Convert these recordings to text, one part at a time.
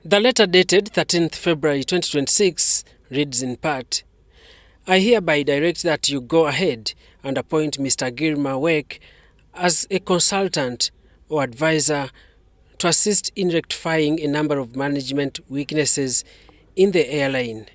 The letter dated 13th February 2026 reads in part, I hereby direct that you go ahead and appoint Mr. Girma Wake as a consultant or advisor to assist in rectifying a number of management weaknesses in the airline.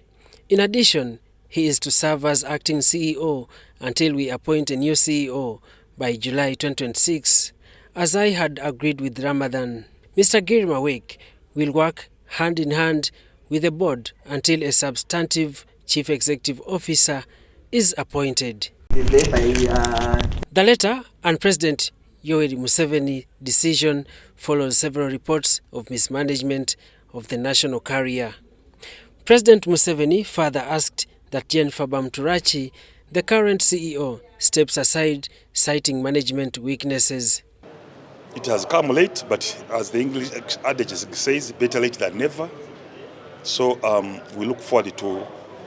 In addition, he is to serve as acting CEO until we appoint a new CEO by July 2026, as I had agreed with Ramadan. Mr. Girma Wake will work hand in hand with the board until a substantive chief executive officer is appointed. The letter and President Yoweri Museveni decision follows several reports of mismanagement of the national carrier. President Museveni further asked that Jenipher Bamuturaki, the current CEO, steps aside, citing management weaknesses. It has come late, but as the English adage says, better late than never. So we look forward to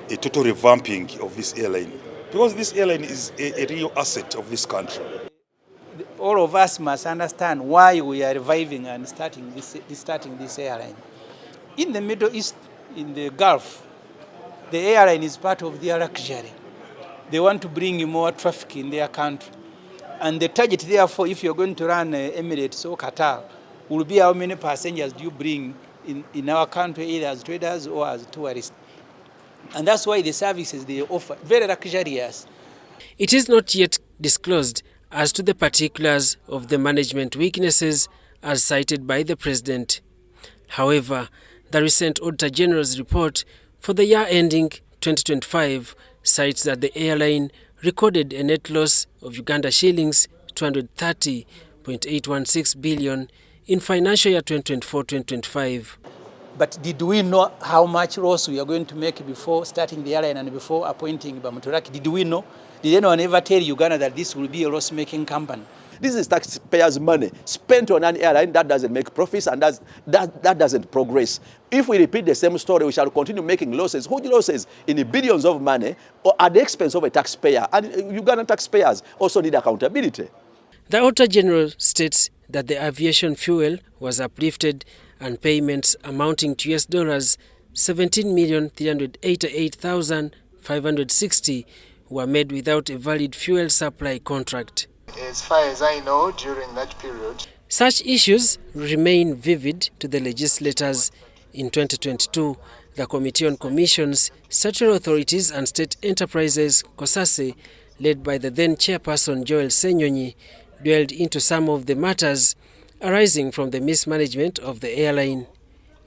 a total revamping of this airline, because this airline is a real asset of this country. All of us must understand why we are reviving and starting this airline. In the Middle East, in the Gulf, the airline is part of their luxury. They want to bring more traffic in their country. And the target, therefore, if you're going to run Emirates or Qatar, will be how many passengers do you bring in our country, either as traders or as tourists. And that's why the services they offer, very luxurious. It is not yet disclosed as to the particulars of the management weaknesses as cited by the President. However, the recent Auditor General's report for the year ending 2025 cites that the airline recorded a net loss of Uganda shillings 230.816 billion in financial year 2024-2025. But did we know how much loss we are going to make before starting the airline and before appointing Bamuturaki? Did we know? Did anyone ever tell Uganda that this will be a loss-making company? This is taxpayers' money spent on an airline that doesn't make profits and that doesn't progress. If we repeat the same story, we shall continue making losses, huge losses in the billions of money or at the expense of a taxpayer. And Ugandan taxpayers also need accountability. The Auditor General states that the aviation fuel was uplifted and payments amounting to $17,388,560 were made without a valid fuel supply contract. As far as I know, during that period, such issues remain vivid to the legislators. In 2022, the Committee on Commissions, Statutory Authorities and State Enterprises, COSASE, led by the then chairperson Joel Senyonyi, dwelled into some of the matters arising from the mismanagement of the airline.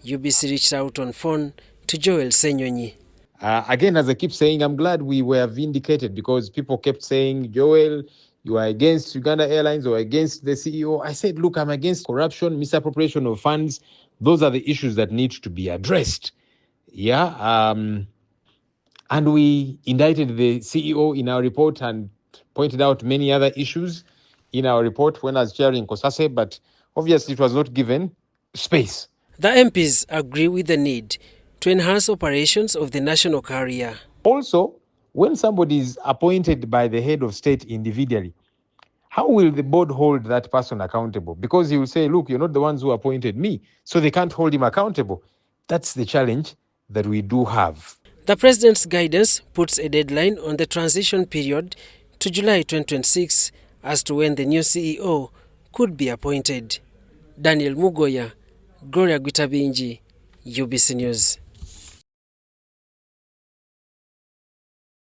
UBC reached out on phone to Joel Senyonyi. Again, as I keep saying, I'm glad we were vindicated, because people kept saying, Joel, you are against Uganda Airlines or against the CEO. I said, look, I'm against corruption, misappropriation of funds. Those are the issues that need to be addressed. Yeah. And we indicted the CEO in our report and pointed out many other issues in our report when I was chairing COSASE, but obviously it was not given space. The MPs agree with the need to enhance operations of the national carrier. Also, when somebody is appointed by the head of state individually, how will the board hold that person accountable? Because he will say, look, you're not the ones who appointed me, so they can't hold him accountable. That's the challenge that we do have. The President's guidance puts a deadline on the transition period to July 2026 as to when the new CEO could be appointed. Daniel Mugoya, Gloria Gwitabinji, UBC News.